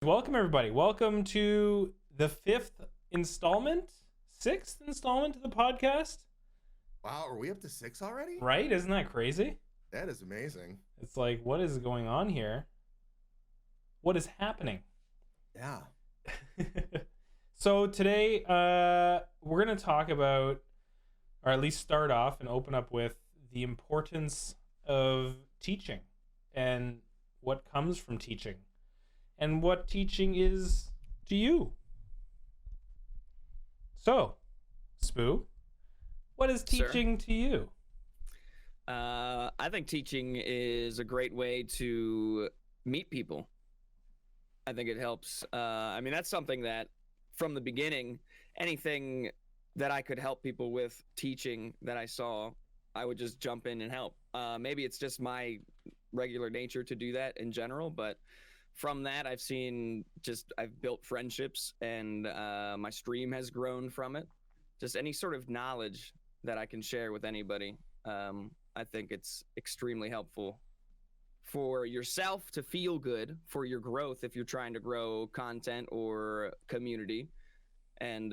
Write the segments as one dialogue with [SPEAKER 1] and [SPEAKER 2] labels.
[SPEAKER 1] Welcome, everybody. Welcome to the sixth installment of the podcast.
[SPEAKER 2] Wow, are we up to 6 already?
[SPEAKER 1] Right? Isn't that crazy?
[SPEAKER 2] That is amazing.
[SPEAKER 1] It's like, what is going on here? What is happening?
[SPEAKER 2] Yeah.
[SPEAKER 1] So today, we're going to talk about, or at least start off and open up with the importance of teaching and what comes from teaching and what teaching is to you. So, Spooo, what is teaching to you?
[SPEAKER 3] I think teaching is a great way to meet people. I think it helps. That's something that from the beginning, anything that I could help people with teaching that I saw, I would just jump in and help. Maybe it's just my regular nature to do that in general, but from that, I've built friendships, and my stream has grown from it. Just any sort of knowledge that I can share with anybody. I think it's extremely helpful for yourself to feel good, for your growth if you're trying to grow content or community, and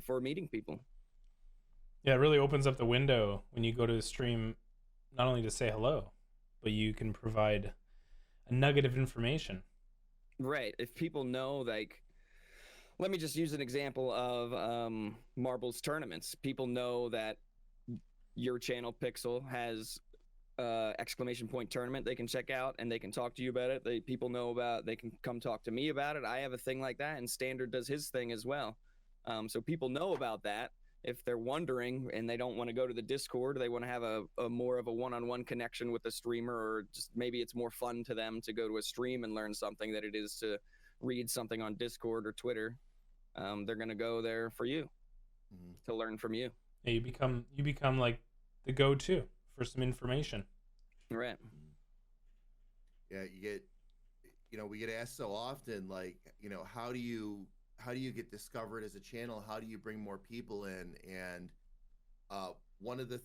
[SPEAKER 3] for meeting people.
[SPEAKER 1] Yeah, it really opens up the window when you go to the stream, not only to say hello, but you can provide a nugget of information.
[SPEAKER 3] Right. If people know, like, let me just use an example of marbles tournaments. People know that your channel, Pixel, has exclamation point tournament they can check out, and they can talk to you about it. People know about, they can come talk to me about it. I have a thing like that, and Standard does his thing as well. So people know about that. If they're wondering and they don't want to go to the Discord, they want to have a more of a one-on-one connection with the streamer, or just maybe it's more fun to them to go to a stream and learn something than it is to read something on Discord or Twitter. They're going to go there for you, to learn from you.
[SPEAKER 1] Yeah, you become like the go-to for some information.
[SPEAKER 3] Right.
[SPEAKER 2] Yeah, we get asked so often, like, how do you get discovered as a channel? How do you bring more people in? And one of the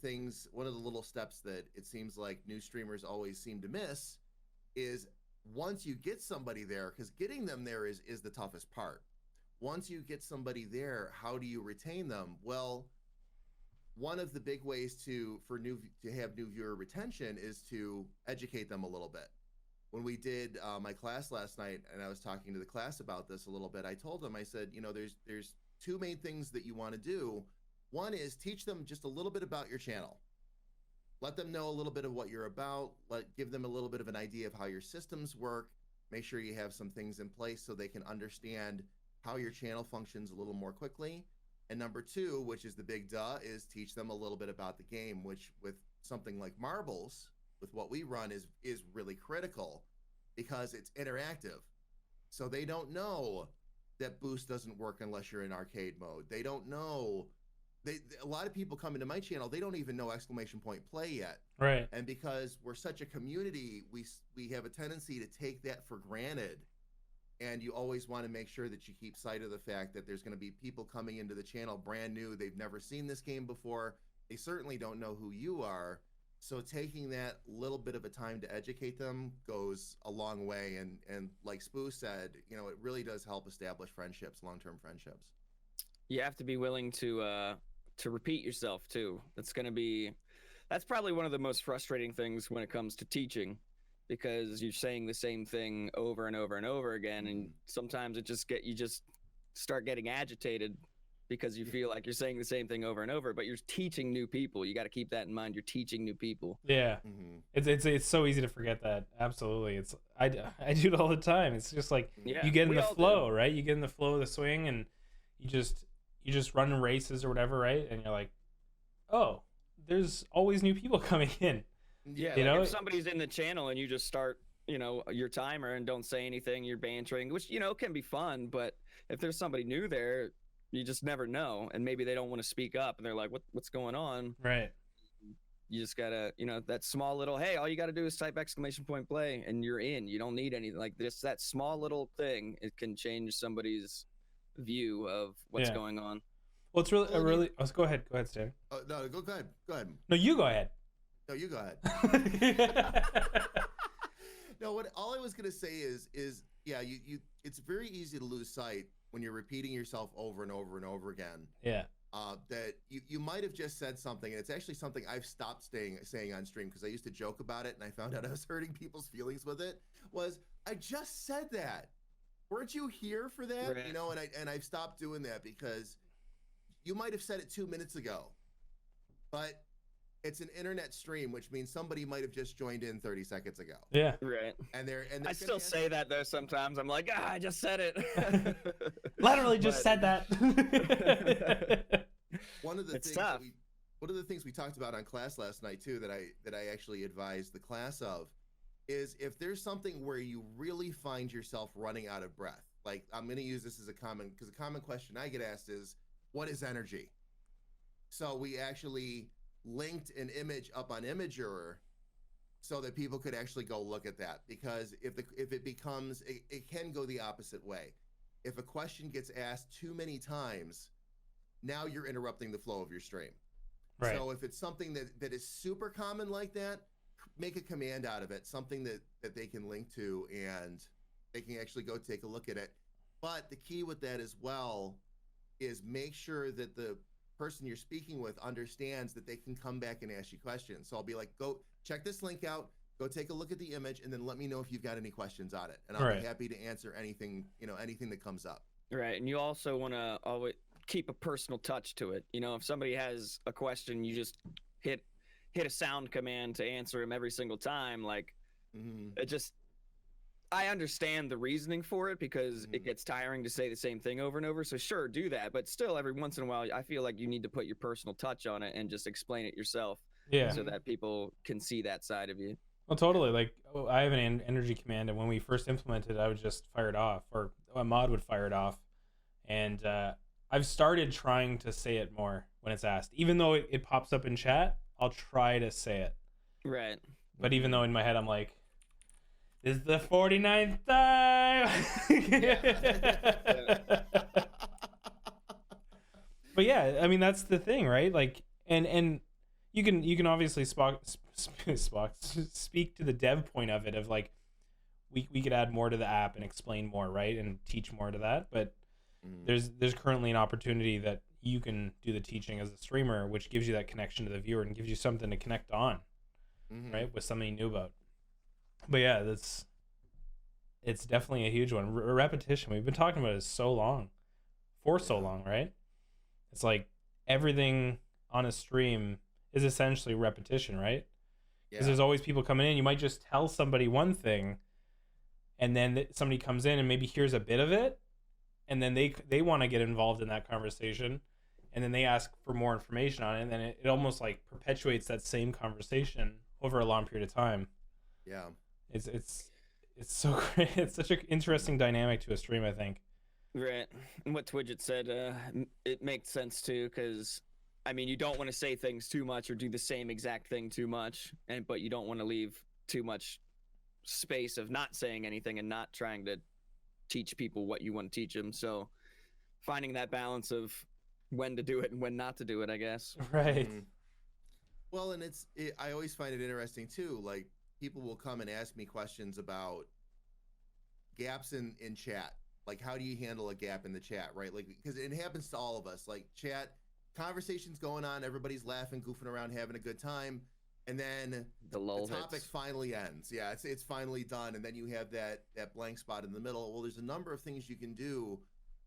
[SPEAKER 2] little steps that it seems like new streamers always seem to miss is once you get somebody there, because getting them there is the toughest part. Once you get somebody there, how do you retain them? Well, one of the big ways to have new viewer retention is to educate them a little bit. When we did my class last night, and I was talking to the class about this a little bit, I told them, I said, there's two main things that you want to do. One is teach them just a little bit about your channel. Let them know a little bit of what you're about. Give them a little bit of an idea of how your systems work. Make sure you have some things in place so they can understand how your channel functions a little more quickly. And number two, which is the big duh, is teach them a little bit about the game, which with something like marbles, with what we run, is really critical because it's interactive. So they don't know that boost doesn't work unless you're in arcade mode. They don't know. A lot of people come into my channel, they don't even know exclamation point play yet.
[SPEAKER 1] Right.
[SPEAKER 2] And because we're such a community, we have a tendency to take that for granted. And you always want to make sure that you keep sight of the fact that there's going to be people coming into the channel brand new. They've never seen this game before. They certainly don't know who you are. So taking that little bit of a time to educate them goes a long way. And like Spooo said, it really does help establish friendships, long-term friendships.
[SPEAKER 3] You have to be willing to repeat yourself too. That's probably one of the most frustrating things when it comes to teaching, because you're saying the same thing over and over and over again, and sometimes you just start getting agitated because you feel like you're saying the same thing over and over, but you're teaching new people. You got to keep that in mind. You're teaching new people.
[SPEAKER 1] Yeah. It's so easy to forget that. Absolutely. I do it all the time. It's just like you get in the flow, right? You get in the flow of the swing, and you just run races or whatever, right? And you're like, oh, there's always new people coming in.
[SPEAKER 3] Yeah, if somebody's in the channel and you just start, your timer and don't say anything, you're bantering, which, can be fun, but if there's somebody new there, you just never know, and maybe they don't want to speak up, and they're like, what's going on?
[SPEAKER 1] Right.
[SPEAKER 3] You just gotta, that small little, hey, all you gotta do is type exclamation point play, and you're in. You don't need anything. Like this, that small little thing, it can change somebody's view of what's going on.
[SPEAKER 1] Well, it's really. Go ahead, Stan.
[SPEAKER 2] No, go ahead.
[SPEAKER 1] No, you go ahead.
[SPEAKER 2] No, you go ahead. No, all I was gonna say is yeah, it's very easy to lose sight when you're repeating yourself over and over and over again.
[SPEAKER 1] Yeah.
[SPEAKER 2] That you might have just said something, and it's actually something I've stopped saying on stream, because I used to joke about it, and I found out I was hurting people's feelings with it. Was I just said that? Weren't you here for that?
[SPEAKER 3] Right.
[SPEAKER 2] You know, and I've stopped doing that, because you might have said it 2 minutes ago, but it's an internet stream, which means somebody might have just joined in 30 seconds ago.
[SPEAKER 1] Yeah.
[SPEAKER 3] Right.
[SPEAKER 2] And they're
[SPEAKER 3] I still say that though sometimes. I'm like, I just said it.
[SPEAKER 1] Literally just said that.
[SPEAKER 2] One of the
[SPEAKER 3] It's
[SPEAKER 2] things
[SPEAKER 3] tough.
[SPEAKER 2] one of the things we talked about on class last night too, that I actually advised the class of, is if there's something where you really find yourself running out of breath. Like, I'm going to use this as a common question I get asked is, what is energy? So we actually linked an image up on Imager so that people could actually go look at that, because if it becomes, it can go the opposite way. If a question gets asked too many times, now you're interrupting the flow of your stream.
[SPEAKER 1] Right.
[SPEAKER 2] So if it's something that is super common like that, make a command out of it, something that they can link to, and they can actually go take a look at it. But the key with that as well is make sure that the person you're speaking with understands that they can come back and ask you questions. So I'll be like, go check this link out, go take a look at the image, and then let me know if you've got any questions on it. And I'll
[SPEAKER 1] Right.
[SPEAKER 2] be happy to answer anything that comes up.
[SPEAKER 3] Right. And you also want to always keep a personal touch to it. You know, if somebody has a question, you just hit a sound command to answer them every single time. Like, it just, I understand the reasoning for it, because it gets tiring to say the same thing over and over. So sure, do that. But still, every once in a while, I feel like you need to put your personal touch on it and just explain it yourself.
[SPEAKER 1] Yeah.
[SPEAKER 3] So that people can see that side of you.
[SPEAKER 1] Well, totally. Like, I have an energy command, and when we first implemented it, I would just fire it off, or a mod would fire it off. And I've started trying to say it more when it's asked. Even though it pops up in chat, I'll try to say it.
[SPEAKER 3] Right.
[SPEAKER 1] But even though in my head I'm like, this is the 49th time. But yeah, I mean, that's the thing, right? Like, and you can obviously speak to the dev point of it, of like, we could add more to the app and explain more, right, and teach more to that. But there's currently an opportunity that you can do the teaching as a streamer, which gives you that connection to the viewer and gives you something to connect on, right, with something you knew about. But yeah, it's definitely a huge one. Repetition. We've been talking about it so long, right? It's like everything on a stream is essentially repetition, right? Because there's always people coming in. You might just tell somebody one thing, and then somebody comes in and maybe hears a bit of it, and then they want to get involved in that conversation, and then they ask for more information on it, and then it almost like perpetuates that same conversation over a long period of time.
[SPEAKER 2] Yeah.
[SPEAKER 1] It's so great. It's such an interesting dynamic to a stream, I think.
[SPEAKER 3] Right. And what Twidget said, it makes sense too, because I mean, you don't want to say things too much or do the same exact thing too much, but you don't want to leave too much space of not saying anything and not trying to teach people what you want to teach them. So finding that balance of when to do it and when not to do it, I guess.
[SPEAKER 1] Right.
[SPEAKER 2] Well, and I always find it interesting too. Like, people will come and ask me questions about gaps in chat. Like, how do you handle a gap in the chat, right? Like, because it happens to all of us. Like, chat conversations going on, everybody's laughing, goofing around, having a good time, and then
[SPEAKER 3] the
[SPEAKER 2] topic
[SPEAKER 3] hits.
[SPEAKER 2] finally ends. Yeah, it's finally done, and then you have that blank spot in the middle. Well, there's a number of things you can do,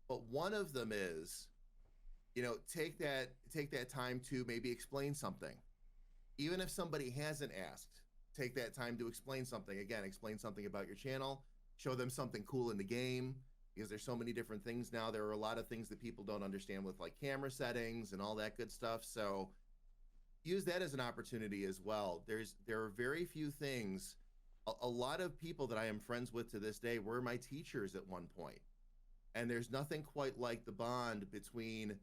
[SPEAKER 2] but one of them is, take that time to maybe explain something, even if somebody hasn't asked. Take that time to explain something. Again, explain something about your channel, show them something cool in the game, because there's so many different things now. There are a lot of things that people don't understand with, like, camera settings and all that good stuff. So use that as an opportunity as well. There are very few things. A lot of people that I am friends with to this day were my teachers at one point. And there's nothing quite like the bond between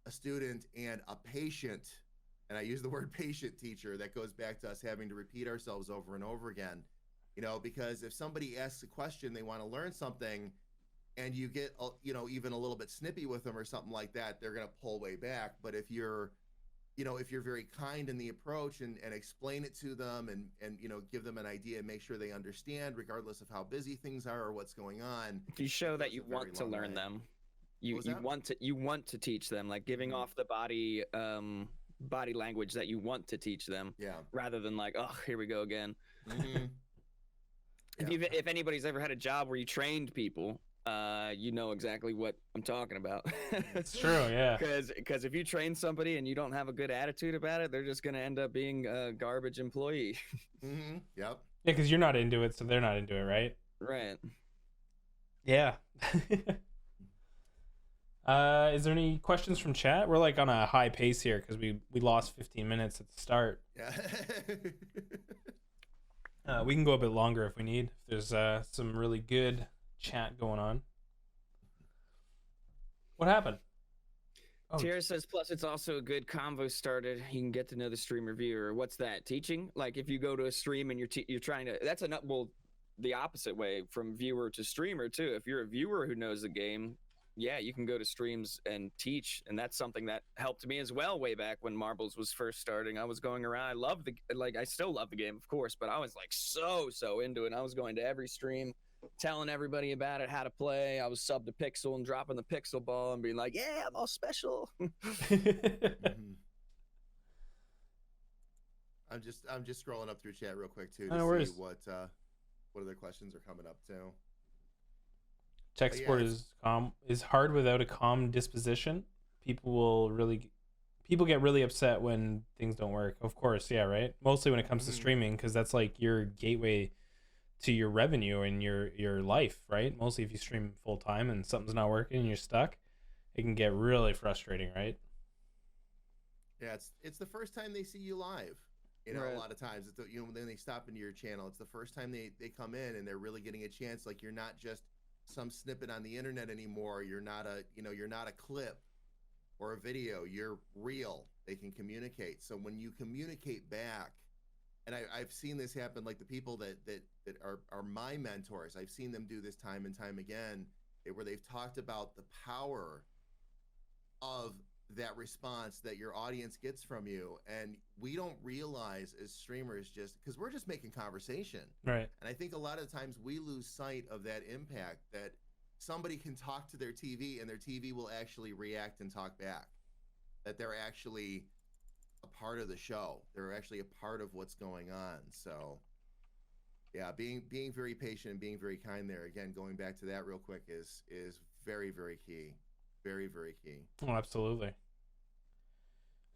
[SPEAKER 2] a student and a patient, and I use the word patient teacher, that goes back to us having to repeat ourselves over and over again. Because if somebody asks a question, they want to learn something, and you get, even a little bit snippy with them or something like that, they're going to pull way back. But if you're if you're very kind in the approach and explain it to them and give them an idea and make sure they understand regardless of how busy things are or what's going on.
[SPEAKER 3] If you show
[SPEAKER 2] it
[SPEAKER 3] that
[SPEAKER 2] goes
[SPEAKER 3] you
[SPEAKER 2] a very
[SPEAKER 3] want to
[SPEAKER 2] long
[SPEAKER 3] learn
[SPEAKER 2] way.
[SPEAKER 3] them,
[SPEAKER 2] What was that?
[SPEAKER 3] you want to teach them, like giving
[SPEAKER 2] Mhm.
[SPEAKER 3] off the body language that you want to teach them,
[SPEAKER 2] Yeah.
[SPEAKER 3] rather than like, oh, here we go again.
[SPEAKER 2] Mm-hmm.
[SPEAKER 3] If anybody's ever had a job where you trained people, you know exactly what I'm talking about.
[SPEAKER 1] It's true, yeah.
[SPEAKER 3] Because if you train somebody and you don't have a good attitude about it, they're just gonna end up being a garbage employee.
[SPEAKER 2] Mm-hmm. Yep.
[SPEAKER 1] Yeah, because you're not into it, so they're not into it, right?
[SPEAKER 3] Right.
[SPEAKER 1] Yeah. Is there any questions from chat? We're like on a high pace here because we lost 15 minutes at the start.
[SPEAKER 2] Yeah.
[SPEAKER 1] We can go a bit longer if we need. If there's some really good chat going on. What happened? Oh,
[SPEAKER 3] Tara says, plus it's also a good convo starter. You can get to know the streamer viewer. What's that? Teaching? Like if you go to a stream and you're trying to, that's the opposite way from viewer to streamer too. If you're a viewer who knows the game, yeah, you can go to streams and teach. And that's something that helped me as well way back when Marbles was first starting. I was going around. I still love the game, of course, but I was like so into it. I was going to every stream, telling everybody about it, how to play. I was sub to Pixel and dropping the Pixel ball and being like, yeah, I'm all special.
[SPEAKER 2] Mhm. I'm just scrolling up through chat real quick too to
[SPEAKER 1] No
[SPEAKER 2] see
[SPEAKER 1] worries.
[SPEAKER 2] what other questions are coming up too.
[SPEAKER 1] Tech
[SPEAKER 2] But yeah,
[SPEAKER 1] support is hard without a calm disposition. People get really upset when things don't work. Of course, yeah, right. Mostly when it comes to
[SPEAKER 2] Mhm.
[SPEAKER 1] streaming, because that's like your gateway to your revenue and your life, right? Mostly if you stream full time and something's not working and you're stuck, it can get really frustrating, right?
[SPEAKER 2] Yeah, it's the first time they see you live.
[SPEAKER 3] Right.
[SPEAKER 2] A lot of times it's then they stop into your channel. It's the first time they come in and they're really getting a chance. Like you're not just some snippet on the internet anymore. You're not a clip or a video. You're real. They can communicate. So when you communicate back, and I've seen this happen, like the people that are my mentors, I've seen them do this time and time again, where they've talked about the power of that response that your audience gets from you. And we don't realize as streamers, just because we're just making conversation.
[SPEAKER 1] Right.
[SPEAKER 2] And I think a lot of times we lose sight of that impact, that somebody can talk to their TV and their TV will actually react and talk back, that they're actually a part of the show. They're actually a part of what's going on. So yeah, being very patient and being very kind there, again, going back to that real quick, is very, very key. Very, very key.
[SPEAKER 1] Oh, absolutely.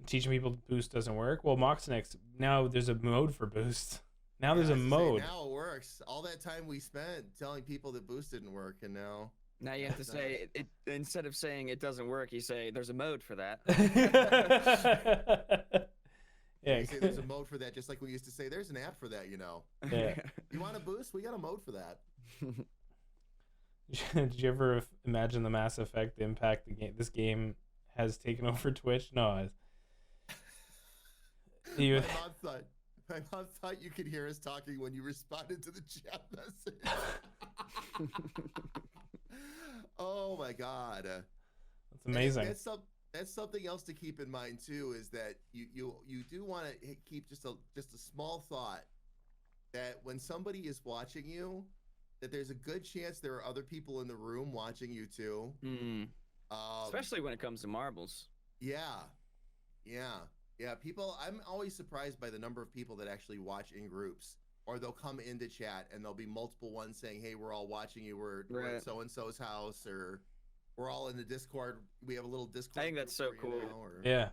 [SPEAKER 1] Teaching people boost doesn't work. Well, Moxnex, now there's a mode for boost. Now there's a mode.
[SPEAKER 2] Now it works. All that time we spent telling people that boost didn't work, and now
[SPEAKER 3] You have to say it instead of saying it doesn't work, you say there's a mode for that.
[SPEAKER 1] Yeah.
[SPEAKER 2] you say there's a mode for that, just like we used to say there's an app for that.
[SPEAKER 1] Yeah.
[SPEAKER 2] You want a boost? We got a mode for that.
[SPEAKER 1] Did you ever imagine the Mass Effect impact this game has taken over Twitch? No.
[SPEAKER 2] My mom thought you could hear us talking when you responded to the chat message. Oh my god,
[SPEAKER 1] That's amazing.
[SPEAKER 2] That's something else to keep in mind too, is that you do want to keep just a small thought that when somebody is watching you, that there's a good chance there are other people in the room watching you too.
[SPEAKER 3] Especially when it comes to marbles.
[SPEAKER 2] Yeah. People, I'm always surprised by the number of people that actually watch in groups, or they'll come into chat and there'll be multiple ones saying, hey, we're all watching you. We're at so-and-so's house, or we're all in the Discord. We have a little Discord.
[SPEAKER 3] I think that's so cool.
[SPEAKER 1] Yeah.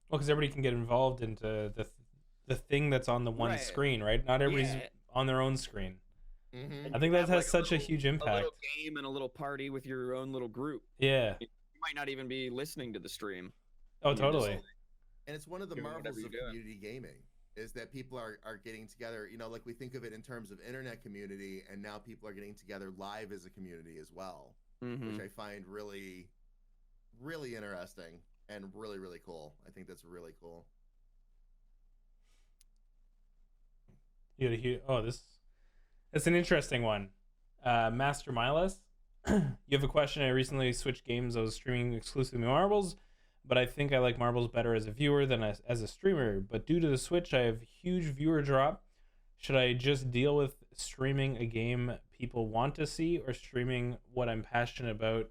[SPEAKER 1] Well, because everybody can get involved into the thing that's on the one screen, right? Not everybody's on their own screen.
[SPEAKER 2] Mm-hmm.
[SPEAKER 1] I think that has such a huge impact.
[SPEAKER 3] A little game and a little party with your own little group.
[SPEAKER 1] Yeah.
[SPEAKER 3] You might not even be listening to the stream.
[SPEAKER 1] Oh, totally.
[SPEAKER 2] And it's one of the marvels of community gaming, is that people are getting together, like we think of it in terms of internet community, and now people are getting together live as a community as well, which I find really, really interesting and really, really cool. I think that's really cool.
[SPEAKER 1] It's an interesting one. Master Miles, you have a question. I recently switched games. I was streaming exclusively Marbles. but I think I like marbles better as a viewer than as a streamer. But due to the Switch, I have huge viewer drop. Should I just deal with streaming a game people want to see, or streaming what I'm passionate about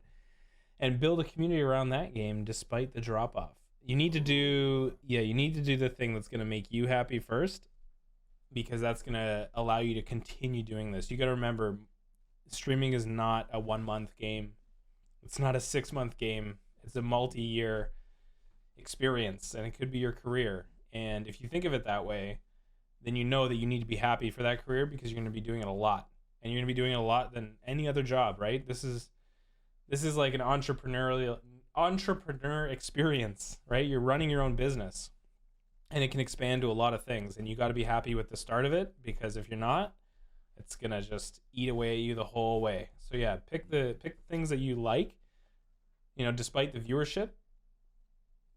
[SPEAKER 1] and build a community around that game despite the drop off? You need to do the thing that's going to make you happy first, because that's going to allow you to continue doing this. You got to remember, streaming is not a 1 month game. It's not a 6 month game. It's a multi-year experience, and it could be your career. And if you think of it that way, then you know that you need to be happy for that career, because you're going to be doing it a lot, and you're going to be doing it a lot than any other job, right? This is like an entrepreneur experience, right? You're running your own business, and it can expand to a lot of things, and you got to be happy with the start of it, because if you're not, it's going to just eat away at you the whole way. So yeah, pick the things that you like, despite the viewership.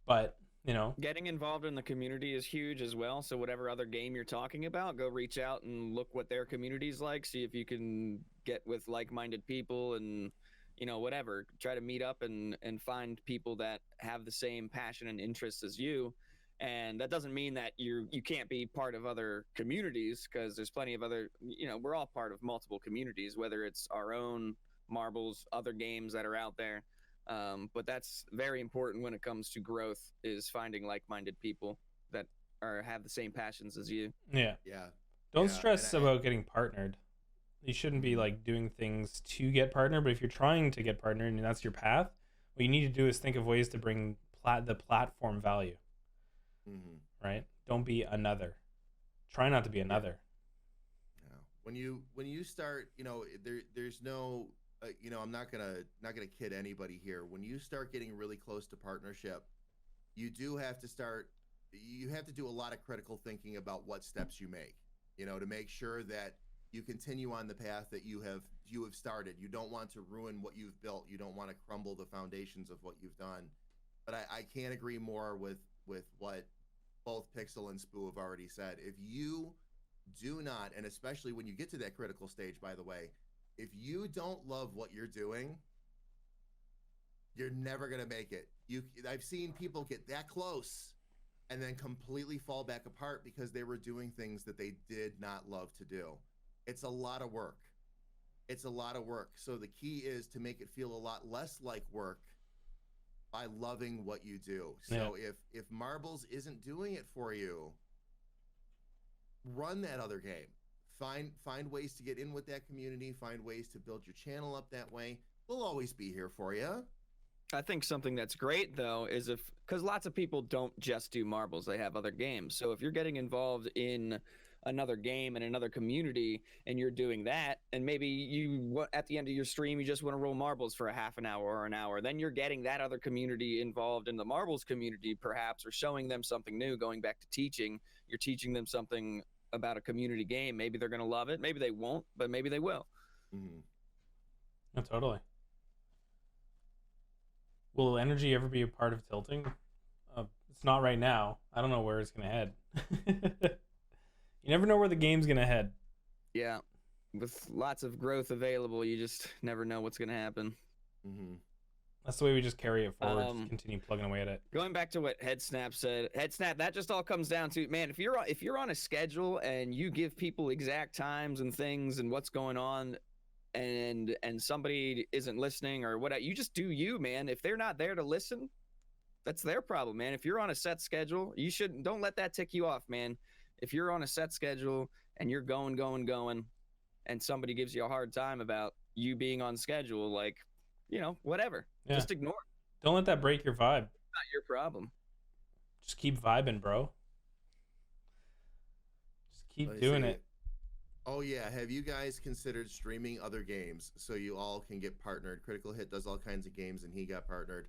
[SPEAKER 1] But
[SPEAKER 3] getting involved in the community is huge as well. So whatever other game you're talking about, go reach out and look what their community's like. See if you can get with like-minded people, and whatever. Try to meet up and find people that have the same passion and interests as you. And that doesn't mean that you can't be part of other communities, because there's plenty of other, we're all part of multiple communities, whether it's our own marbles, other games that are out there. But that's very important when it comes to growth, is finding like-minded people that have the same passions as you.
[SPEAKER 1] Yeah. Don't stress about getting partnered. You shouldn't be like doing things to get partnered, but if you're trying to get partnered and that's your path, what you need to do is think of ways to bring the platform value. Right? Don't be another. Try not to be another.
[SPEAKER 2] When you start, there's no, I'm not gonna kid anybody here. When you start getting really close to partnership, you have to do a lot of critical thinking about what steps you make, to make sure that you continue on the path that you have started. You don't want to ruin what you've built. You don't want to crumble the foundations of what you've done. But I can't agree more with what both Pixel and Spooo have already said. If you do not, and especially when you get to that critical stage, by the way, if you don't love what you're doing, you're never going to make it. I've seen people get that close and then completely fall back apart because they were doing things that they did not love to do. It's a lot of work. So the key is to make it feel a lot less like work by loving what you do. So if marbles isn't doing it for you, run that other game. Find ways to get in with that community. Find ways to build your channel up that way. We'll always be here for you.
[SPEAKER 3] I think something that's great, though, is because lots of people don't just do marbles, they have other games. So if you're getting involved in another game and another community and you're doing that, and maybe you at the end of your stream you just want to roll marbles for a half an hour or an hour, then you're getting that other community involved in the marbles community, perhaps, or showing them something new. Going back to teaching, you're teaching them something about a community game. Maybe they're going to love it, maybe they won't, but maybe they will.
[SPEAKER 1] Yeah, totally. Will energy ever be a part of tilting? It's not right now. I don't know where it's going to head. You never know where the game's going to head.
[SPEAKER 3] Yeah. With lots of growth available, you just never know what's going to happen.
[SPEAKER 1] That's the way we just carry it forward. Just continue plugging away at it.
[SPEAKER 3] Going back to what Headsnap said, that just all comes down to, man, if you're on a schedule and you give people exact times and things and what's going on, and somebody isn't listening or what, you just do you, man. If they're not there to listen, that's their problem, man. If you're on a set schedule, don't let that tick you off, man. If you're on a set schedule and you're going, and somebody gives you a hard time about you being on schedule, like, whatever, just ignore it.
[SPEAKER 1] Don't let that break your vibe.
[SPEAKER 3] Not your problem.
[SPEAKER 1] Just keep vibing, bro. Just keep doing it.
[SPEAKER 2] Oh yeah, have you guys considered streaming other games so you all can get partnered? Critical Hit does all kinds of games and he got partnered.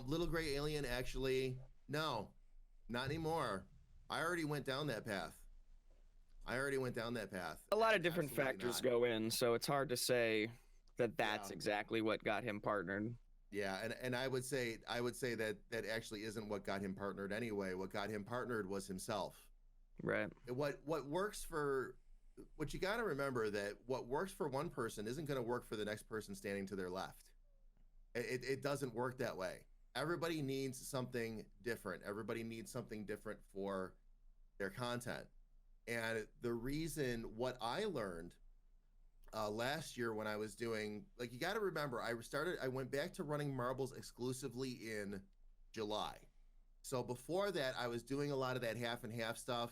[SPEAKER 2] Little Gray Alien, actually, no, not anymore. I already went down that path.
[SPEAKER 3] A lot of different factors go in, so it's hard to say that's exactly what got him partnered.
[SPEAKER 2] Yeah, and I would say that actually isn't what got him partnered anyway. What got him partnered was himself.
[SPEAKER 3] Right.
[SPEAKER 2] What you got to remember, that what works for one person isn't going to work for the next person standing to their left. It doesn't work that way. everybody needs something different. Everybody needs something different for their content. And the reason, what I learned last year when I was doing, like, you got to remember, I went back to running marbles exclusively in July. So before that, I was doing a lot of that half and half stuff.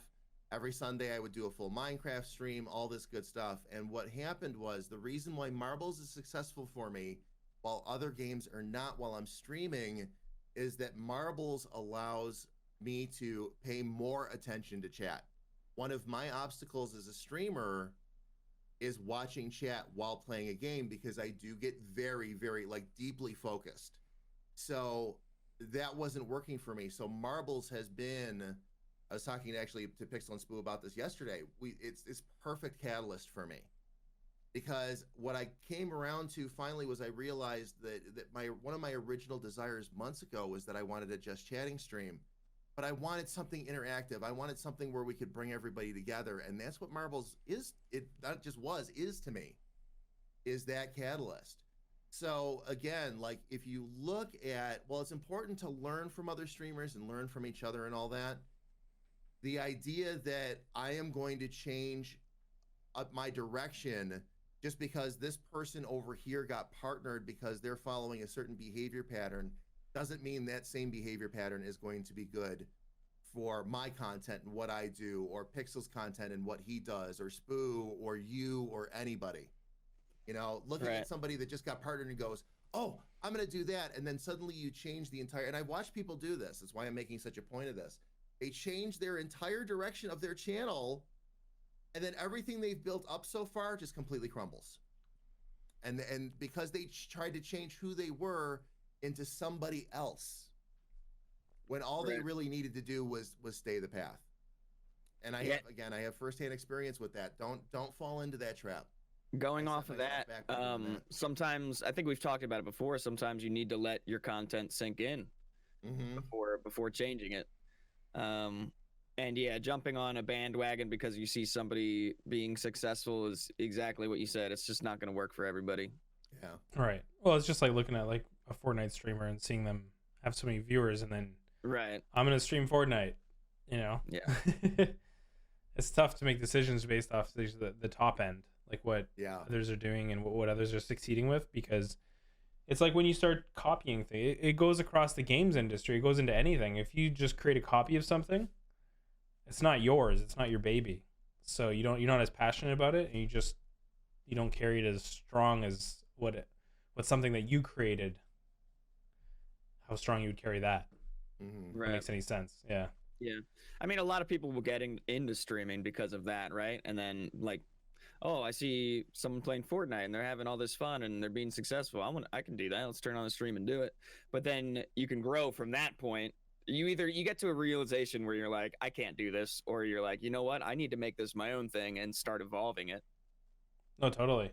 [SPEAKER 2] Every Sunday I would do a full Minecraft stream, all this good stuff. And what happened was, the reason why marbles is successful for me while other games are not while I'm streaming, is that marbles allows me to pay more attention to chat. One of my obstacles as a streamer is watching chat while playing a game, because I do get very, very, like, deeply focused. So that wasn't working for me. So marbles has been, I was talking actually to Pixel and Spooo about this yesterday. It's perfect catalyst for me, because what I came around to finally was, I realized that one of my original desires months ago was that I wanted a just chatting stream, but I wanted something interactive. I wanted something where we could bring everybody together, and that's what marbles is. It not just was, is to me, is that catalyst. So again, like, if you look at, well, it's important to learn from other streamers and learn from each other and all that. The idea that I am going to change up my direction just because this person over here got partnered because they're following a certain behavior pattern, doesn't mean that same behavior pattern is going to be good for my content and what I do, or Pixel's content and what he does, or Spooo, or you, or anybody. You know, looking at somebody that just got partnered and goes, oh, I'm going to do that. And then suddenly you change the entire, and I watch people do this. That's why I'm making such a point of this. They change their entire direction of their channel, and then everything they've built up so far just completely crumbles. And because they tried to change who they were into somebody else, when all they really needed to do was stay the path. And I have firsthand experience with that. Don't fall into that trap.
[SPEAKER 3] Going off of that, sometimes, I think we've talked about it before, sometimes you need to let your content sink in before changing it. And yeah, jumping on a bandwagon because you see somebody being successful is exactly what you said. It's just not going to work for everybody.
[SPEAKER 2] Yeah.
[SPEAKER 1] Right. Well, it's just like looking at like a Fortnite streamer and seeing them have so many viewers, and then I'm going to stream Fortnite, you know?
[SPEAKER 3] Yeah.
[SPEAKER 1] It's tough to make decisions based off the top end, like what others are doing and what others are succeeding with, because it's like when you start copying things, it goes across the games industry. It goes into anything. If you just create a copy of something, it's not yours. It's not your baby. So you're not as passionate about it, and you don't carry it as strong as what's something that you created. How strong you would carry that. If that makes any sense. Yeah.
[SPEAKER 3] Yeah. I mean, a lot of people will get into streaming because of that, right? And then, like, oh, I see someone playing Fortnite and they're having all this fun and they're being successful. I can do that. Let's turn on the stream and do it. But then you can grow from that point. You get to a realization where you're like, I can't do this, or you're like, you know what? I need to make this my own thing and start evolving it.
[SPEAKER 1] No, totally.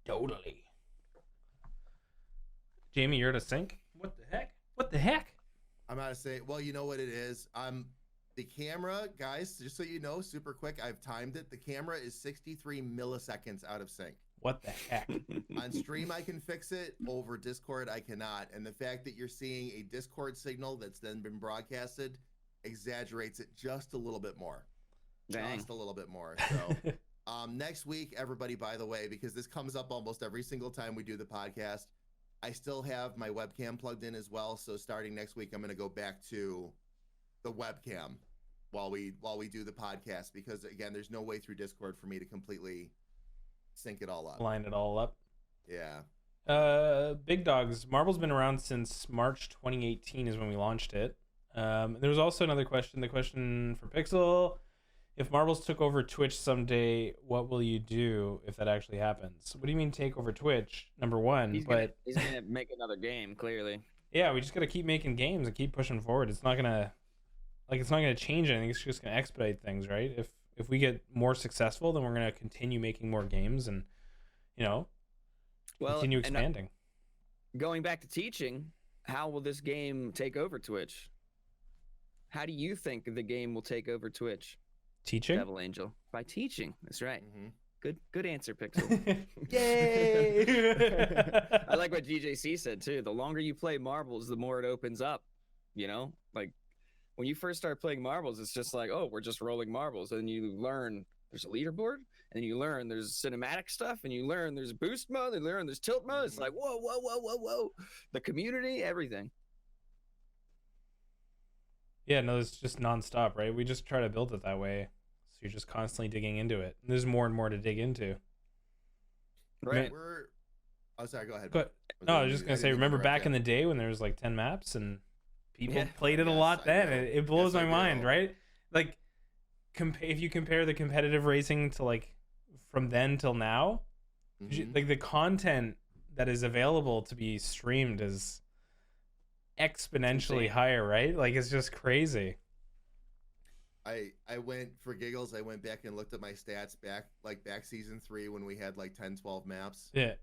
[SPEAKER 1] Totally. Jamie, you're at a sync? What the heck? What the heck?
[SPEAKER 2] I'm out of sync. Well, you know what it is. The camera, guys, just so you know, super quick, I've timed it. The camera is 63 milliseconds out of sync.
[SPEAKER 1] What the heck?
[SPEAKER 2] On stream, I can fix it. Over Discord, I cannot. And the fact that you're seeing a Discord signal that's then been broadcasted exaggerates it just a little bit more.
[SPEAKER 3] Dang.
[SPEAKER 2] Just a little bit more. So next week, everybody, by the way, because this comes up almost every single time we do the podcast, I still have my webcam plugged in as well. So starting next week, I'm going to go back to the webcam while we do the podcast, because again, there's no way through Discord for me to completely sync it all up.
[SPEAKER 1] Line it all up.
[SPEAKER 2] Yeah.
[SPEAKER 1] Big Dogs. Marble's been around since March 2018 is when we launched it. There was also another question. The question for Pixel: if Marbles took over Twitch someday, what will you do if that actually happens? What do you mean take over Twitch? Number one,
[SPEAKER 3] he's gonna make another game. Clearly.
[SPEAKER 1] Yeah, we just gotta keep making games and keep pushing forward. It's not gonna change anything. It's just gonna expedite things, right? If we get more successful, then we're gonna continue making more games and, continue expanding.
[SPEAKER 3] Going back to teaching, how will this game take over Twitch? How do you think the game will take over Twitch?
[SPEAKER 1] Teaching?
[SPEAKER 3] Devil Angel. By teaching. That's right. Good answer, Pixel.
[SPEAKER 1] Yay!
[SPEAKER 3] I like what GJC said too. The longer you play marbles, the more it opens up. You know, like when you first start playing marbles, it's just like, oh, we're just rolling marbles, and you learn there's a leaderboard, and you learn there's cinematic stuff, and you learn there's boost mode, and you learn there's tilt mode. It's like whoa, whoa, whoa, whoa, whoa. The community, everything.
[SPEAKER 1] Yeah, no, it's just nonstop, right? We just try to build it that way. So you're just constantly digging into it. And there's more and more to dig into.
[SPEAKER 3] Right.
[SPEAKER 2] Oh, sorry, go ahead.
[SPEAKER 1] But no, I was just gonna say, remember back in the day when there was like 10 maps and people played it a lot then? It blows my mind, right? Like, if you compare the competitive racing to like from then till now, like the content that is available to be streamed is exponentially higher, right? Like it's just crazy.
[SPEAKER 2] I went for giggles. I went back and looked at my stats back season 3 when we had like 10, 12 maps.
[SPEAKER 1] Yeah.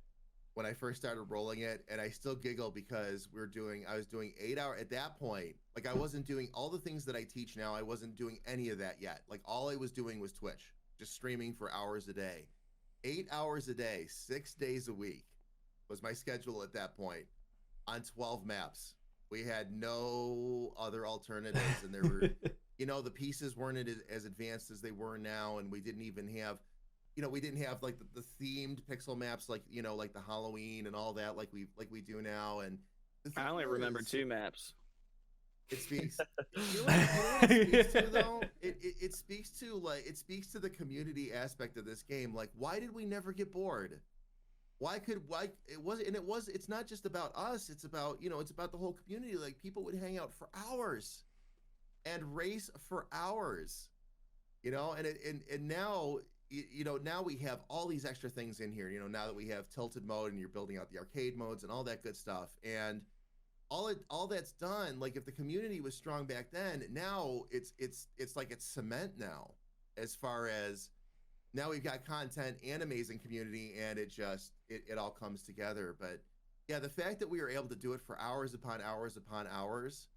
[SPEAKER 2] When I first started rolling it, and I still giggle because I was doing 8 hour at that point. Like I wasn't doing all the things that I teach now. I wasn't doing any of that yet. Like all I was doing was Twitch, just streaming for hours a day, 8 hours a day, 6 days a week was my schedule at that point on 12 maps. We had no other alternatives, and there were, the pieces weren't as advanced as they were now, and we didn't even have, we didn't have like the themed pixel maps like like the Halloween and all that like we do now. And
[SPEAKER 3] I only remember 2 maps.
[SPEAKER 2] It speaks. You know what it speaks to though? It speaks to the community aspect of this game. Like, why did we never get bored? It's not just about us, it's about the whole community. Like people would hang out for hours and race for hours, and now now we have all these extra things in here, now that we have tilted mode and you're building out the arcade modes and all that good stuff, and all that's done. Like if the community was strong back then, now it's like it's cement now, as far as now we've got content and amazing community, and it all comes together. But yeah, the fact that we were able to do it for hours upon hours upon hours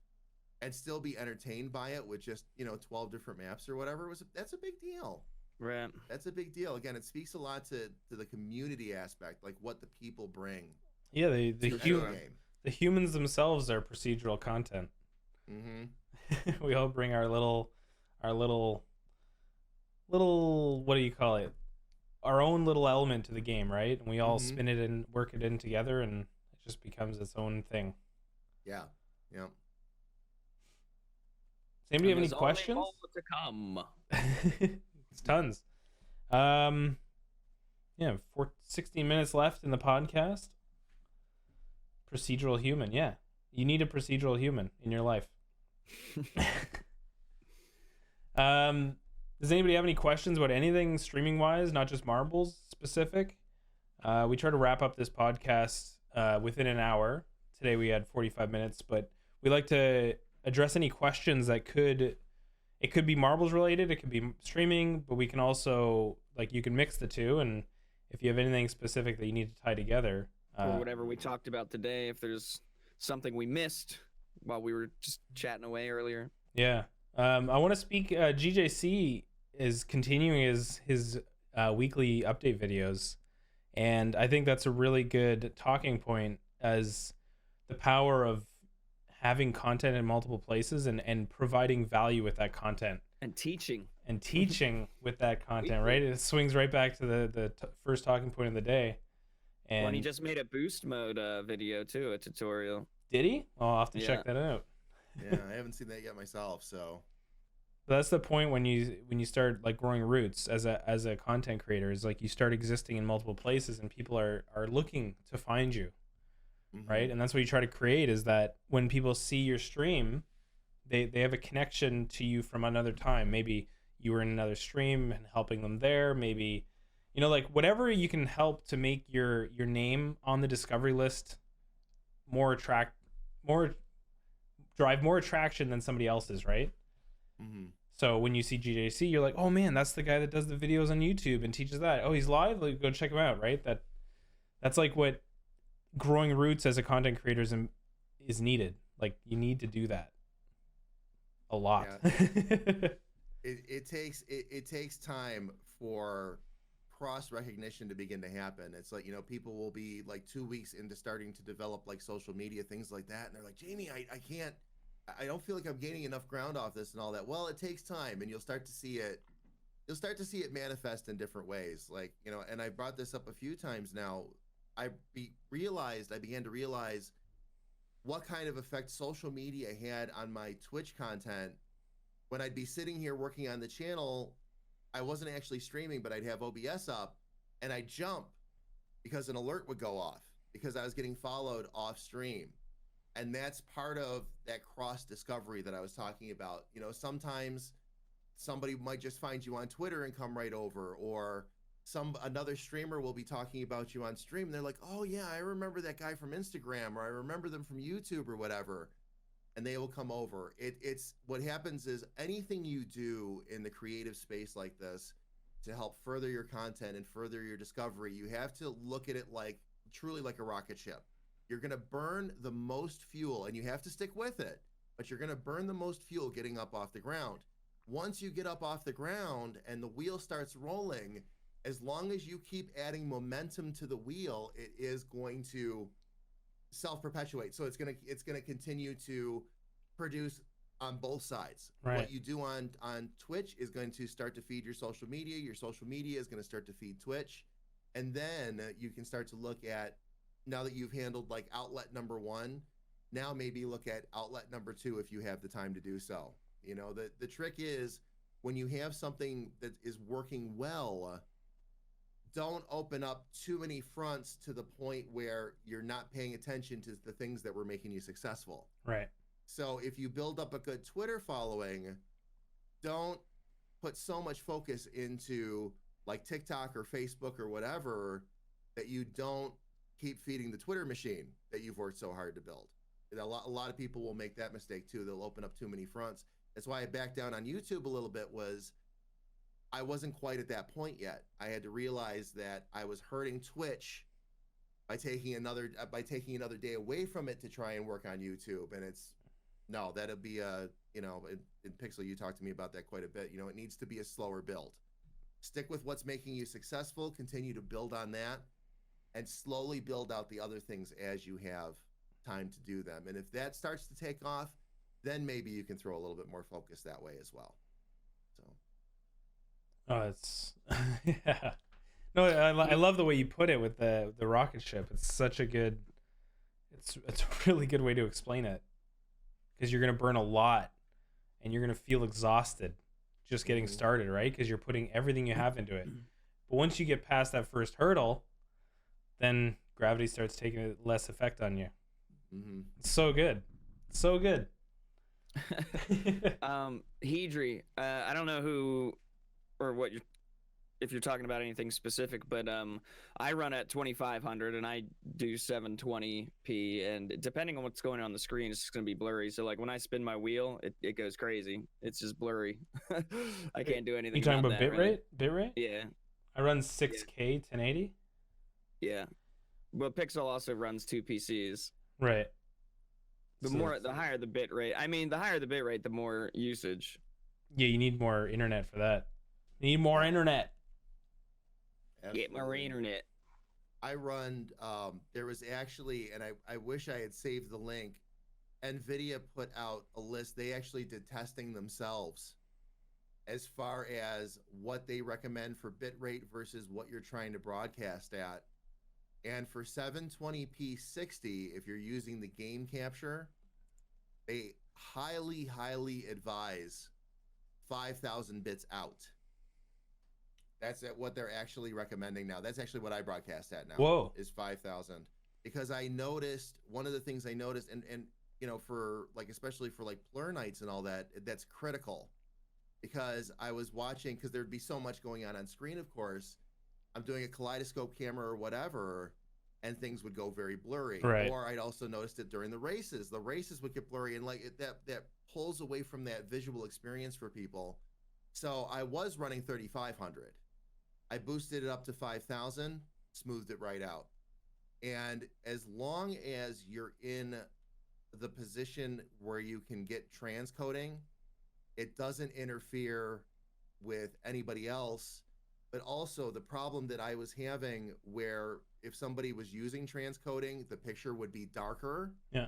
[SPEAKER 2] and still be entertained by it with just 12 different maps or whatever that's a big deal.
[SPEAKER 3] Right.
[SPEAKER 2] That's a big deal. Again, it speaks a lot to the community aspect, like what the people bring.
[SPEAKER 1] Yeah, the humans themselves are procedural content. We all bring our little what do you call it, our own little element to the game, right? And we all spin it and work it in together, and it just becomes its own thing.
[SPEAKER 2] Yeah.
[SPEAKER 1] Does anybody have any questions?
[SPEAKER 3] To come.
[SPEAKER 1] It's tons. 16 minutes left in the podcast. Procedural human, yeah. You need a procedural human in your life. Does anybody have any questions about anything streaming wise, not just marbles specific? We try to wrap up this podcast within an hour. Today we had 45 minutes, but we like to address any questions that it could be marbles related, it could be streaming, but we can also, you can mix the two, and if you have anything specific that you need to tie together.
[SPEAKER 3] Or whatever we talked about today, if there's something we missed while we were just chatting away earlier.
[SPEAKER 1] Yeah. I want to speak, GJC is continuing his weekly update videos, and I think that's a really good talking point as the power of having content in multiple places and providing value with that content.
[SPEAKER 3] And teaching
[SPEAKER 1] with that content, right? It swings right back to the first talking point of the day. And
[SPEAKER 3] he just made a boost mode video too, a tutorial.
[SPEAKER 1] Did he? Oh, I'll have to check that out.
[SPEAKER 2] Yeah, I haven't seen that yet myself, so
[SPEAKER 1] that's the point when you start growing roots as a content creator, is you start existing in multiple places and people are looking to find you, right? And that's what you try to create, is that when people see your stream, they have a connection to you from another time. Maybe you were in another stream and helping them there. Maybe whatever you can help to make your name on the discovery list drive more attraction than somebody else's, right? So when you see GJC, you're like, oh man, that's the guy that does the videos on YouTube and teaches that. Oh, he's live, go check him out, right? That's what growing roots as a content creator is needed. You need to do that a lot.
[SPEAKER 2] Yeah. It takes time for cross recognition to begin to happen. It's like, people will be like 2 weeks into starting to develop like social media, things like that. And they're like, Jamie, I don't feel like I'm gaining enough ground off this and all that. Well, it takes time, and you'll start to see it manifest in different ways. Like, and I brought this up a few times now. I began to realize what kind of effect social media had on my Twitch content. When I'd be sitting here working on the channel, I wasn't actually streaming, but I'd have OBS up, and I'd jump because an alert would go off because I was getting followed off stream. And that's part of that cross discovery that I was talking about. Sometimes somebody might just find you on Twitter and come right over, or another streamer will be talking about you on stream. And they're like, oh yeah, I remember that guy from Instagram, or I remember them from YouTube or whatever. And they will come over. It's what happens is anything you do in the creative space like this to help further your content and further your discovery, you have to look at it like truly like a rocket ship. You're going to burn the most fuel, and you have to stick with it, but you're going to burn the most fuel getting up off the ground. Once you get up off the ground and the wheel starts rolling, as long as you keep adding momentum to the wheel, it is going to self-perpetuate. So it's gonna continue to produce on both sides.
[SPEAKER 1] Right.
[SPEAKER 2] What you do on Twitch is going to start to feed your social media. Your social media is going to start to feed Twitch, and then you can start to look at, now that you've handled like outlet number 1, now maybe look at outlet number 2 if you have the time to do so. The trick is, when you have something that is working well, don't open up too many fronts to the point where you're not paying attention to the things that were making you successful.
[SPEAKER 1] Right.
[SPEAKER 2] So if you build up a good Twitter following, don't put so much focus into like TikTok or Facebook or whatever that you don't keep feeding the Twitter machine that you've worked so hard to build. A lot of people will make that mistake too. They'll open up too many fronts. That's why I backed down on YouTube a little bit, was I wasn't quite at that point yet. I had to realize that I was hurting Twitch by taking another day away from it to try and work on YouTube. And that'll be in Pixel, you talked to me about that quite a bit. It needs to be a slower build. Stick with what's making you successful, continue to build on that, and slowly build out the other things as you have time to do them. And if that starts to take off, then maybe you can throw a little bit more focus that way as well. So.
[SPEAKER 1] Oh, it's yeah. No, I love the way you put it with the rocket ship. It's such a good, it's a really good way to explain it, because you're gonna burn a lot, and you're gonna feel exhausted just getting started, right? Because you're putting everything you have into it. But once you get past that first hurdle, then gravity starts taking less effect on you.
[SPEAKER 2] Mm-hmm.
[SPEAKER 1] It's so good, so good.
[SPEAKER 3] Hedry, I don't know who or what if you're talking about anything specific, but I run at 2500 and I do 720p, and depending on what's going on the screen, it's just going to be blurry. So like when I spin my wheel, it goes crazy. It's just blurry. I can't do anything.
[SPEAKER 1] You talking about
[SPEAKER 3] that,
[SPEAKER 1] bitrate? Bitrate?
[SPEAKER 3] Yeah.
[SPEAKER 1] I run 6K 1080.
[SPEAKER 3] Yeah. But Pixel also runs 2 PCs.
[SPEAKER 1] Right.
[SPEAKER 3] The higher the bit rate. I mean, the higher the bit rate, the more usage.
[SPEAKER 1] Yeah, you need more internet for that. You need more internet.
[SPEAKER 2] Absolutely.
[SPEAKER 3] Get more internet.
[SPEAKER 2] I run, there was actually, and I wish I had saved the link, NVIDIA put out a list. They actually did testing themselves as far as what they recommend for bit rate versus what you're trying to broadcast at. And for 720p 60, if you're using the game capture, they highly, highly advise 5,000 bits out. That's what they're actually recommending now. That's actually what I broadcast at now.
[SPEAKER 1] Whoa.
[SPEAKER 2] Is 5,000. Because I noticed, one of the things I noticed, and for like, especially for like plur nights and all that, that's critical. Because I was watching, because there'd be so much going on screen, of course. I'm doing a kaleidoscope camera or whatever, and things would go very blurry.
[SPEAKER 1] Right.
[SPEAKER 2] Or I'd also noticed it during the races. The races would get blurry, and like that pulls away from that visual experience for people. So I was running 3,500. I boosted it up to 5,000, smoothed it right out. And as long as you're in the position where you can get transcoding, it doesn't interfere with anybody else. but also the problem that I was having where if somebody was using transcoding, the picture would be darker.
[SPEAKER 1] Yeah.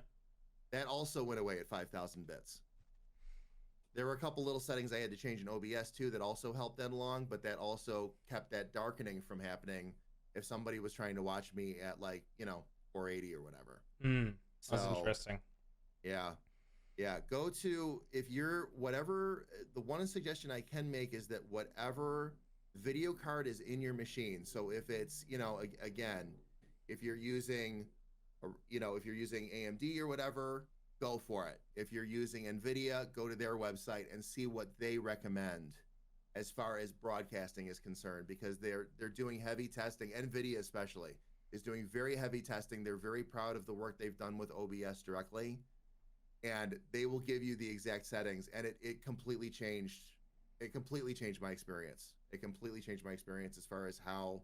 [SPEAKER 2] That also went away at 5,000 bits. There were a couple little settings I had to change in OBS too that also helped that along, but that also kept that darkening from happening if somebody was trying to watch me at like, 480 or whatever.
[SPEAKER 1] That's interesting.
[SPEAKER 2] Yeah. Yeah. Go to, if you're whatever, the one suggestion I can make is that whatever video card is in your machine. So if it's, again, if you're using, if you're using AMD or whatever, go for it. If you're using NVIDIA, go to their website and see what they recommend as far as broadcasting is concerned, because they're doing heavy testing. NVIDIA especially is doing very heavy testing. They're very proud of the work they've done with OBS directly, and they will give you the exact settings, and it completely changed. It completely changed my experience. It completely changed my experience as far as how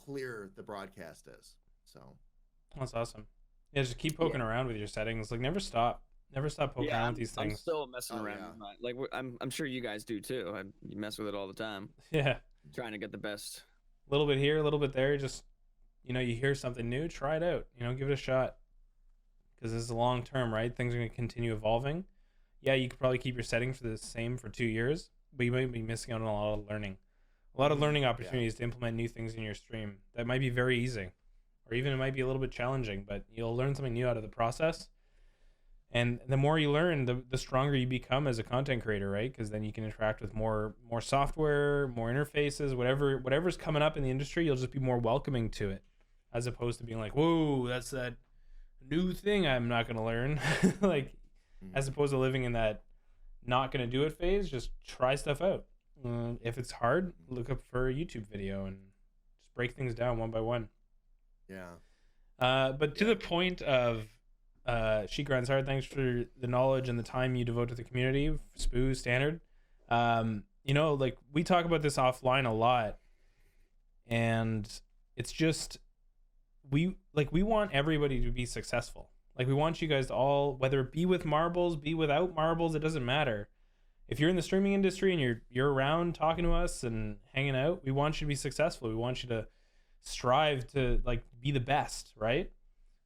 [SPEAKER 2] clear the broadcast is. So
[SPEAKER 1] that's awesome. Yeah, just keep poking around with your settings. Like, never stop poking around with these things.
[SPEAKER 3] I'm still messing around with mine. Like, I'm sure you guys do too. You mess with it all the time.
[SPEAKER 1] Yeah,
[SPEAKER 3] trying to get the best.
[SPEAKER 1] A little bit here, a little bit there. Just, you hear something new, try it out. Give it a shot, because this is long term, right? Things are going to continue evolving. Yeah, you could probably keep your settings for the same for 2 years, but you might be missing out on a lot of learning opportunities to implement new things in your stream. That might be very easy, or even it might be a little bit challenging, but you'll learn something new out of the process. And the more you learn, the stronger you become as a content creator, right? Because then you can interact with more software, more interfaces, whatever's coming up in the industry. You'll just be more welcoming to it, as opposed to being like, whoa, that's that new thing I'm not going to learn. Like, as opposed to living in that not going to do it phase, just try stuff out. If it's hard, look up for a YouTube video and just break things down one by one.
[SPEAKER 2] Yeah.
[SPEAKER 1] But to the point of She Grinds Hard, thanks for the knowledge and the time you devote to the community, Spooo, Standard. Like, we talk about this offline a lot, and it's just, we want everybody to be successful. Like, we want you guys to all, whether it be with marbles, be without marbles, it doesn't matter. If you're in the streaming industry and you're around talking to us and hanging out, we want you to be successful. We want you to strive to, like, be the best, right?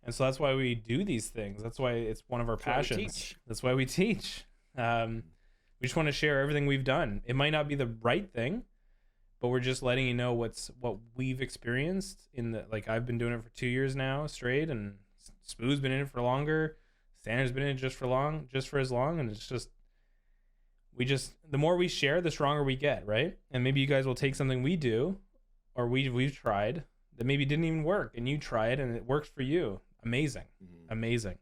[SPEAKER 1] And so that's why we do these things. That's why it's one of our passions. That's why we teach. We just want to share everything we've done. It might not be the right thing, but we're just letting you know what we've experienced I've been doing it for 2 years now straight, and Spoo's been in it for longer. Standard's been in it just for as long, and it's just, the more we share, the stronger we get, right? And maybe you guys will take something we do, or we've tried, that maybe didn't even work, and you try it and it works for you. Amazing. Amazing.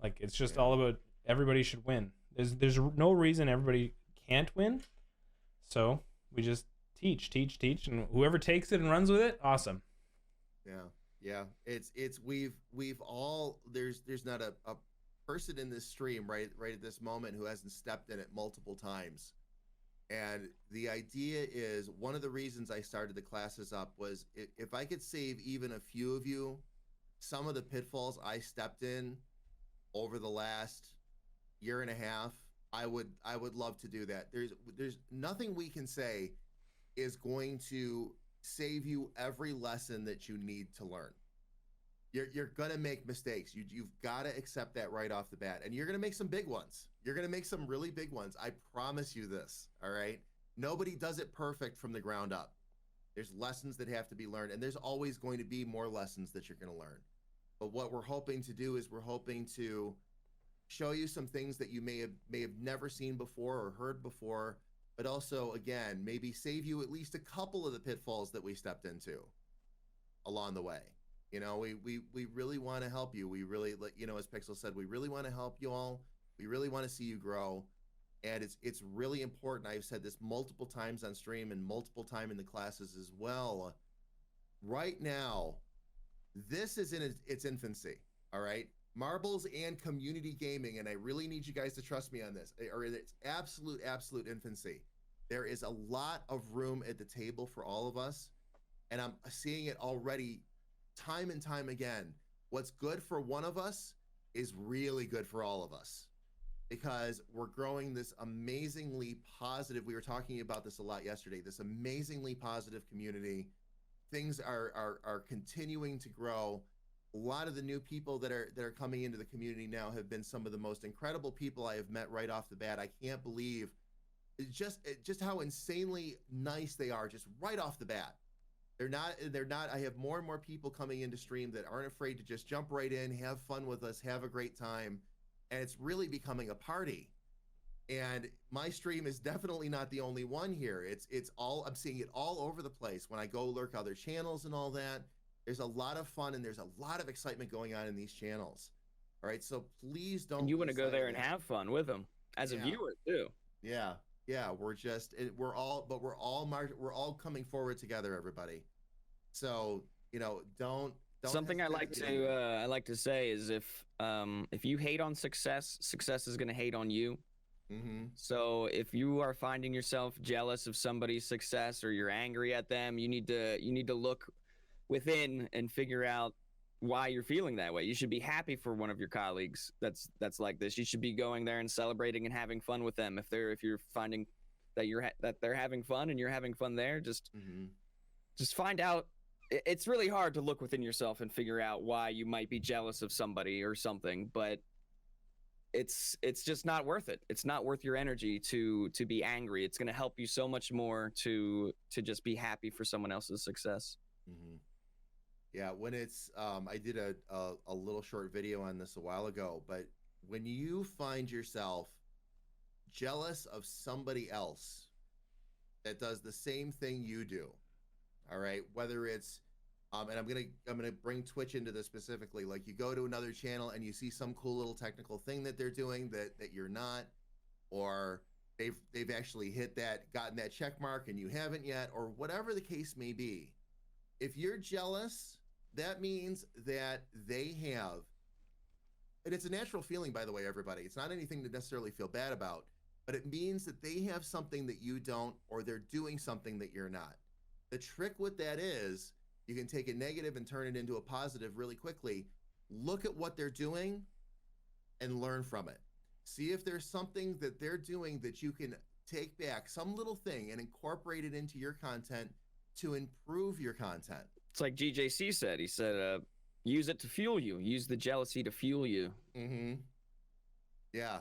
[SPEAKER 1] Like, it's just all about everybody should win. There's no reason everybody can't win. So we just teach, and whoever takes it and runs with it, awesome.
[SPEAKER 2] Yeah. We've all, there's not a person in this stream right at this moment who hasn't stepped in it multiple times. And the idea is, one of the reasons I started the classes up was if I could save even a few of you some of the pitfalls I stepped in over the last year and a half, I would love to do that. There's nothing we can say is going to save you every lesson that you need to learn. You're gonna make mistakes. You've got to accept that right off the bat, and you're gonna make some big ones. You're gonna make some really big ones. I promise you this. All right. Nobody does it perfect from the ground up. There's lessons that have to be learned, and there's always going to be more lessons that you're going to learn. But what we're hoping to do is we're hoping to show you some things that you may have never seen before or heard before, but also, again, maybe save you at least a couple of the pitfalls that we stepped into along the way. We really want to help you. We really, as Pixel said, we really want to help you all. We really want to see you grow. And it's really important. I've said this multiple times on stream and multiple times in the classes as well. Right now, this is in its infancy, all right? Marbles and community gaming, and I really need you guys to trust me on this, are in its absolute infancy. There is a lot of room at the table for all of us, and I'm seeing it already time and time again. What's good for one of us is really good for all of us. because we're growing this amazingly positive. We were talking about this a lot yesterday. This amazingly positive community. Things are continuing to grow. A lot of the new people that are coming into the community now have been some of the most incredible people I have met right off the bat. I can't believe just how insanely nice they are just right off the bat. They're not. I have more and more people coming into stream that aren't afraid to just jump right in, have fun with us, have a great time, and it's really becoming a party. And my stream is definitely not the only one here. It's all, I'm seeing it all over the place when I go lurk other channels and all that. There's a lot of fun and there's a lot of excitement going on in these channels. All right, so please don't.
[SPEAKER 3] And you want to go there and have fun with them as a viewer too.
[SPEAKER 2] Yeah, we're all coming forward together, everybody. So don't.
[SPEAKER 3] Something I like to say is if you hate on success, success is going to hate on you.
[SPEAKER 2] Mm-hmm.
[SPEAKER 3] So if you are finding yourself jealous of somebody's success or you're angry at them, you need to look within and figure out why you're feeling that way. You should be happy for one of your colleagues that's like this. You should be going there and celebrating and having fun with them. If you're finding that they're having fun and you're having fun there, just find out. It's really hard to look within yourself and figure out why you might be jealous of somebody or something, but it's just not worth it. It's not worth your energy to be angry. It's going to help you so much more to just be happy for someone else's success.
[SPEAKER 2] Mm-hmm. Yeah, when it's I did a little short video on this a while ago, but when you find yourself jealous of somebody else that does the same thing you do, all right, whether it's and I'm gonna bring Twitch into this specifically. Like you go to another channel and you see some cool little technical thing that they're doing that you're not, or they've actually gotten that check mark and you haven't yet, or whatever the case may be. If you're jealous, that means that they have, and it's a natural feeling, by the way, everybody. It's not anything to necessarily feel bad about, but it means that they have something that you don't, or they're doing something that you're not. The trick with that is you can take a negative and turn it into a positive really quickly. Look at what they're doing and learn from it. See if there's something that they're doing that you can take back, some little thing, and incorporate it into your content to improve your content.
[SPEAKER 3] It's like GJC said. He said, use it to fuel you. Use the jealousy to fuel you.
[SPEAKER 2] Mm-hmm. Yeah.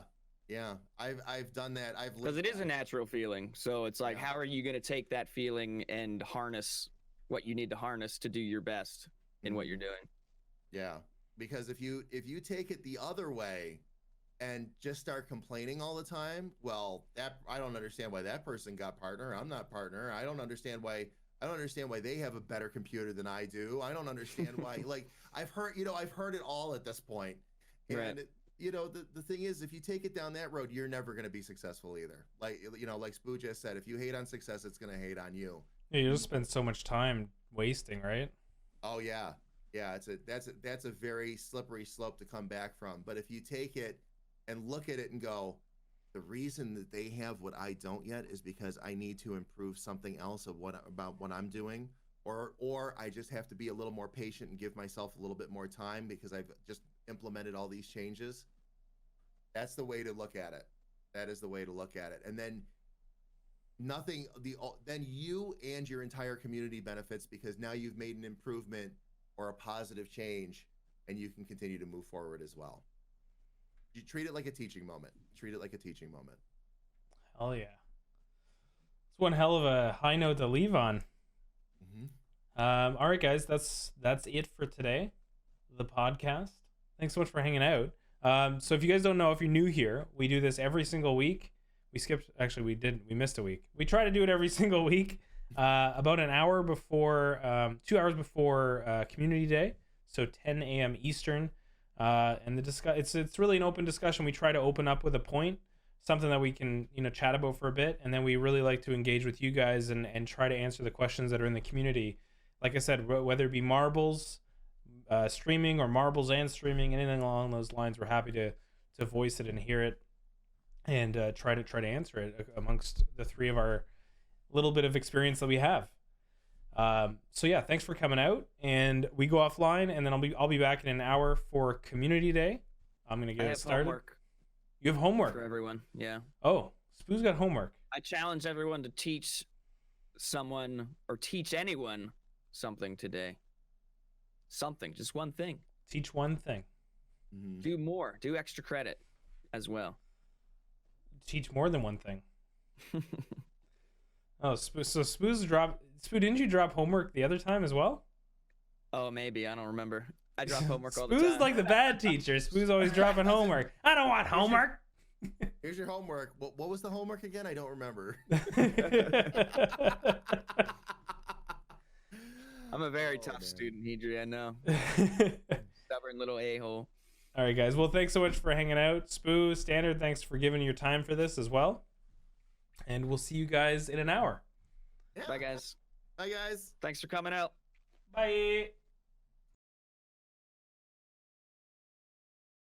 [SPEAKER 2] I've done that.
[SPEAKER 3] Because it is a natural feeling. So it's like, how are you going to take that feeling and harness what you need to harness to do your best in what you're doing?
[SPEAKER 2] Yeah. Because if you take it the other way and just start complaining all the time, well, I don't understand why that person got partner. I'm not partner. I don't understand why they have a better computer than I do. I don't understand why. Like I've heard it all at this point. And
[SPEAKER 3] right.
[SPEAKER 2] The thing is, if you take it down that road, you're never going to be successful either. Like Spooo just said, if you hate on success, it's going to hate on you.
[SPEAKER 1] Yeah, you just spend so much time wasting, right?
[SPEAKER 2] Oh yeah. That's a very slippery slope to come back from. But if you take it and look at it and go, the reason that they have what I don't yet is because I need to improve something else about what I'm doing, or I just have to be a little more patient and give myself a little bit more time because I've just implemented all these changes. That's the way to look at it. That is the way to look at it. And then then you and your entire community benefits because now you've made an improvement or a positive change and you can continue to move forward as well. You treat it like a teaching moment.
[SPEAKER 1] Hell yeah. It's one hell of a high note to leave on.
[SPEAKER 2] Mm-hmm.
[SPEAKER 1] All right, guys, that's it for today. The podcast. Thanks so much for hanging out. So if you guys don't know, if you're new here, we do this every single week. We missed a week. We try to do it every single week, about an hour before, 2 hours before Community Day, so 10 a.m. Eastern. And it's really an open discussion. We try to open up with a point, something that we can chat about for a bit, and then we really like to engage with you guys and try to answer the questions that are in the community. Like I said, whether it be marbles, streaming, or marbles and streaming, anything along those lines, we're happy to voice it and hear it, and try to answer it amongst the three of our little bit of experience that we have. So yeah, thanks for coming out, and we go offline, and then I'll be back in an hour for Community Day. I'm gonna get it started. Homework. You have homework.
[SPEAKER 3] for everyone. Yeah.
[SPEAKER 1] Oh, Spoo's got homework.
[SPEAKER 3] I challenge everyone to teach someone or teach anyone something today. Something, just one thing.
[SPEAKER 1] Teach one thing.
[SPEAKER 2] Mhm.
[SPEAKER 3] Do more. Do extra credit as well.
[SPEAKER 1] Teach more than one thing. Oh, so Spoo's drop. Spoo, didn't you drop homework the other time as well?
[SPEAKER 3] Oh, maybe. I don't remember. I drop homework all the time.
[SPEAKER 1] Spoo's like the bad teacher. Spoo's always dropping homework. I don't want homework.
[SPEAKER 2] Here's your homework. What was the homework again? I don't remember.
[SPEAKER 3] I'm a very
[SPEAKER 2] Oh,
[SPEAKER 3] tough
[SPEAKER 2] man.
[SPEAKER 3] student, Hedry. I know. Stubborn little a-hole.
[SPEAKER 1] All right, guys. Well, thanks so much for hanging out. Spoo, Standard, thanks for giving your time for this as well. And we'll see you guys in an hour.
[SPEAKER 2] Yeah.
[SPEAKER 3] Bye, guys.
[SPEAKER 2] Bye, guys.
[SPEAKER 3] Thanks for coming out.
[SPEAKER 1] Bye.